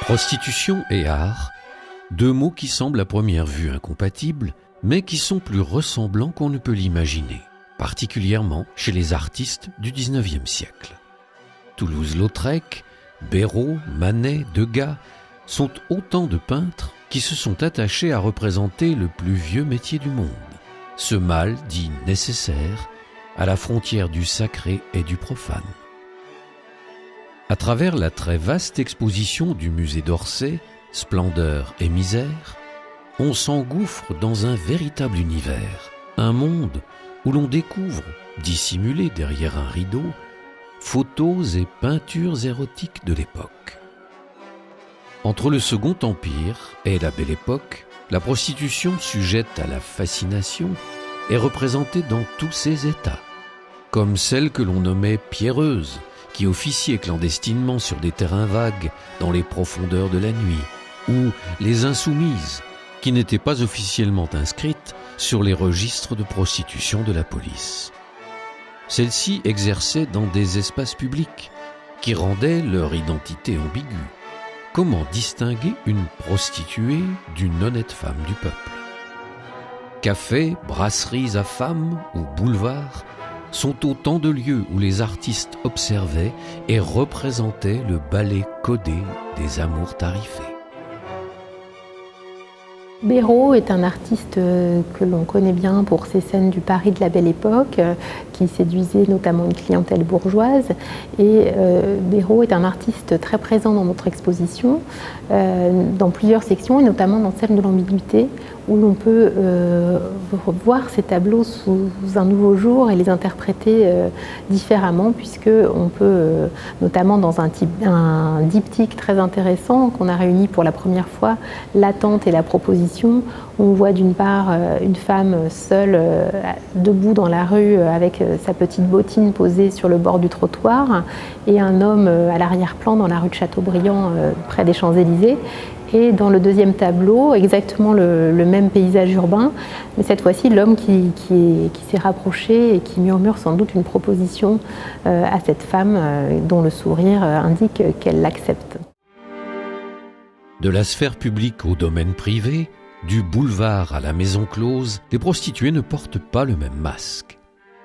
Prostitution et art, deux mots qui semblent à première vue incompatibles, mais qui sont plus ressemblants qu'on ne peut l'imaginer, particulièrement chez les artistes du XIXe siècle. Toulouse-Lautrec, Béraud, Manet, Degas sont autant de peintres qui se sont attachés à représenter le plus vieux métier du monde, ce mal dit nécessaire à la frontière du sacré et du profane. À travers la très vaste exposition du musée d'Orsay, Splendeur et misère, on s'engouffre dans un véritable univers, un monde où l'on découvre, dissimulé derrière un rideau, photos et peintures érotiques de l'époque. Entre le Second Empire et la Belle Époque, la prostitution sujette à la fascination est représentée dans tous ses états, comme celle que l'on nommait pierreuse, qui officiaient clandestinement sur des terrains vagues dans les profondeurs de la nuit, ou les insoumises, qui n'étaient pas officiellement inscrites sur les registres de prostitution de la police. Celles-ci exerçaient dans des espaces publics, qui rendaient leur identité ambiguë. Comment distinguer une prostituée d'une honnête femme du peuple ? Cafés, brasseries à femmes ou boulevards sont autant de lieux où les artistes observaient et représentaient le ballet codé des amours tarifés. Béraud est un artiste que l'on connaît bien pour ses scènes du Paris de la Belle Époque, qui séduisait notamment une clientèle bourgeoise. Et Béraud est un artiste très présent dans notre exposition, dans plusieurs sections, et notamment dans celle de l'ambiguïté, où l'on peut voir ces tableaux sous un nouveau jour et les interpréter différemment, puisqu'on peut, notamment dans un diptyque très intéressant qu'on a réuni pour la première fois, l'attente et la proposition. On voit d'une part une femme seule, debout dans la rue avec sa petite bottine posée sur le bord du trottoir, et un homme à l'arrière-plan dans la rue de Chateaubriand, près des Champs-Élysées. Et dans le deuxième tableau, exactement le même paysage urbain, mais cette fois-ci l'homme qui s'est rapproché et qui murmure sans doute une proposition à cette femme dont le sourire indique qu'elle l'accepte. De la sphère publique au domaine privé, du boulevard à la maison close, les prostituées ne portent pas le même masque.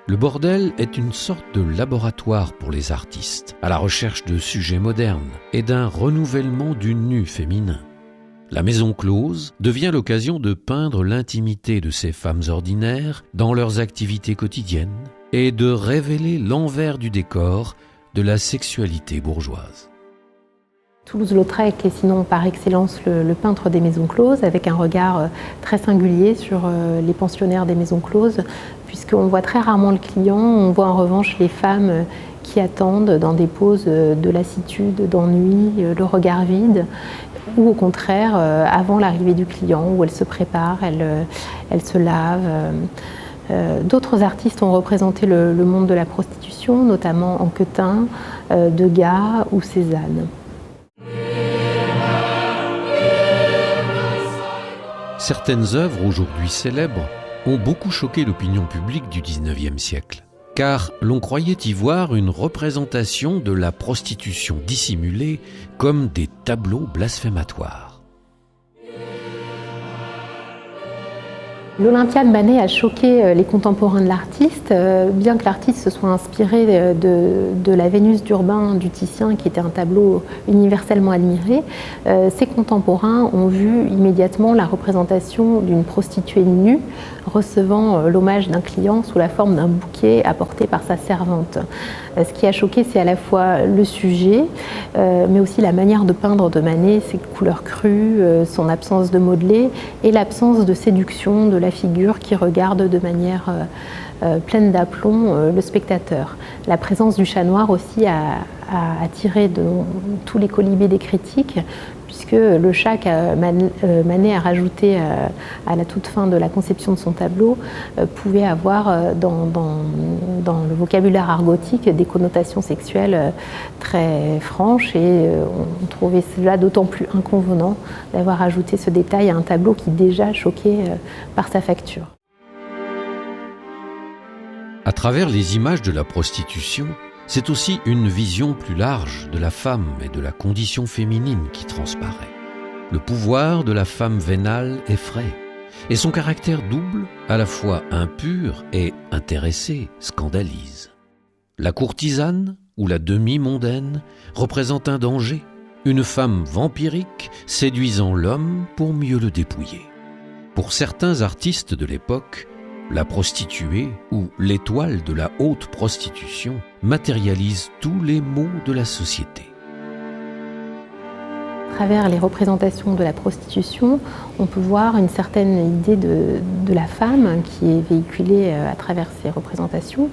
Le bordel est une sorte de laboratoire pour les artistes, à la recherche de sujets modernes et d'un renouvellement du nu féminin. La maison close devient l'occasion de peindre l'intimité de ces femmes ordinaires dans leurs activités quotidiennes et de révéler l'envers du décor de la sexualité bourgeoise. Toulouse-Lautrec est sinon par excellence le peintre des maisons closes, avec un regard très singulier sur les pensionnaires des maisons closes, puisqu'on voit très rarement le client, on voit en revanche les femmes qui attendent dans des poses de lassitude, d'ennui, le regard vide, ou au contraire avant l'arrivée du client, où elles se préparent, elles se lavent. D'autres artistes ont représenté le monde de la prostitution, notamment Anquetin, Degas ou Cézanne. Certaines œuvres aujourd'hui célèbres ont beaucoup choqué l'opinion publique du XIXe siècle, car l'on croyait y voir une représentation de la prostitution dissimulée comme des tableaux blasphématoires. L'Olympia de Manet a choqué les contemporains de l'artiste, bien que l'artiste se soit inspiré de la Vénus d'Urbain du Titien, qui était un tableau universellement admiré. Ses contemporains ont vu immédiatement la représentation d'une prostituée nue recevant l'hommage d'un client sous la forme d'un bouquet apporté par sa servante. Ce qui a choqué, c'est à la fois le sujet, mais aussi la manière de peindre de Manet, ses couleurs crues, son absence de modelé et l'absence de séduction de la figure qui regarde de manière pleine d'aplomb le spectateur. La présence du chat noir aussi a attiré tous les colibés des critiques, puisque le chat que Manet a rajouté à la toute fin de la conception de son tableau pouvait avoir dans le vocabulaire argotique des connotations sexuelles très franches, et on trouvait cela d'autant plus inconvenant d'avoir ajouté ce détail à un tableau qui déjà choquait par sa facture. À travers les images de la prostitution, c'est aussi une vision plus large de la femme et de la condition féminine qui transparaît. Le pouvoir de la femme vénale effraie, et son caractère double, à la fois impur et intéressé, scandalise. La courtisane, ou la demi-mondaine, représente un danger, une femme vampirique séduisant l'homme pour mieux le dépouiller. Pour certains artistes de l'époque, la prostituée ou l'étoile de la haute prostitution matérialise tous les maux de la société. À travers les représentations de la prostitution, on peut voir une certaine idée de la femme qui est véhiculée à travers ces représentations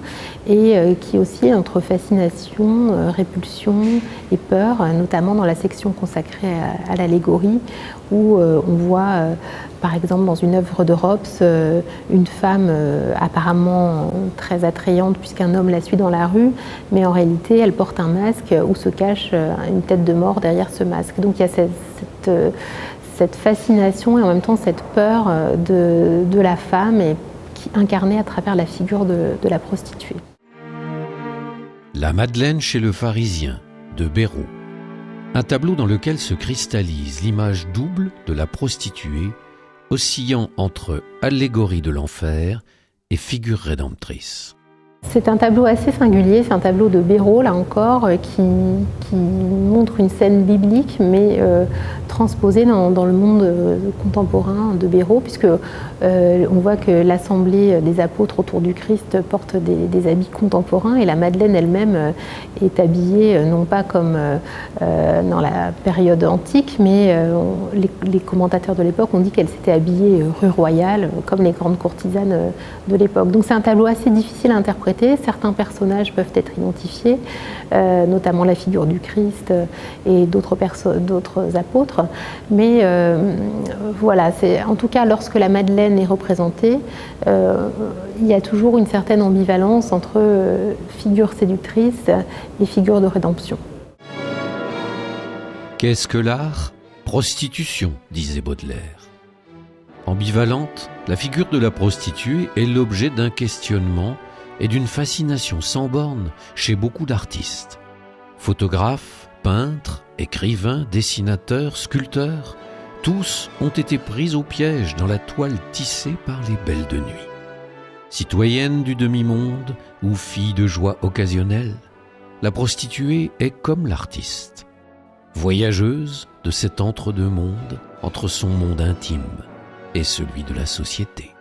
et qui oscille entre fascination, répulsion et peur, notamment dans la section consacrée à l'allégorie où on voit par exemple dans une œuvre de Rops une femme apparemment très attrayante puisqu'un homme la suit dans la rue, mais en réalité elle porte un masque où se cache une tête de mort derrière ce masque. Donc il y a cette fascination et en même temps cette peur de la femme et qui est incarnée à travers la figure de la prostituée. La Madeleine chez le pharisien de Béraud. Un tableau dans lequel se cristallise l'image double de la prostituée, oscillant entre allégorie de l'enfer et figure rédemptrice. C'est un tableau assez singulier, c'est un tableau de Béraud, là encore, qui montre une scène biblique, mais transposée dans le monde contemporain de Béraud, puisque on voit que l'assemblée des apôtres autour du Christ porte des habits contemporains, et la Madeleine elle-même est habillée, non pas comme dans la période antique, mais les commentateurs de l'époque ont dit qu'elle s'était habillée rue royale, comme les grandes courtisanes de l'époque. Donc c'est un tableau assez difficile à interpréter. Certains personnages peuvent être identifiés, notamment la figure du Christ et d'autres apôtres. Mais voilà, en tout cas, lorsque la Madeleine est représentée, il y a toujours une certaine ambivalence entre figure séductrice et figure de rédemption. Qu'est-ce que l'art ? Prostitution, disait Baudelaire. Ambivalente, la figure de la prostituée est l'objet d'un questionnement et d'une fascination sans borne chez beaucoup d'artistes. Photographes, peintres, écrivains, dessinateurs, sculpteurs, tous ont été pris au piège dans la toile tissée par les belles de nuit. Citoyenne du demi-monde ou fille de joie occasionnelle, la prostituée est comme l'artiste, voyageuse de cet entre-deux-mondes entre son monde intime et celui de la société.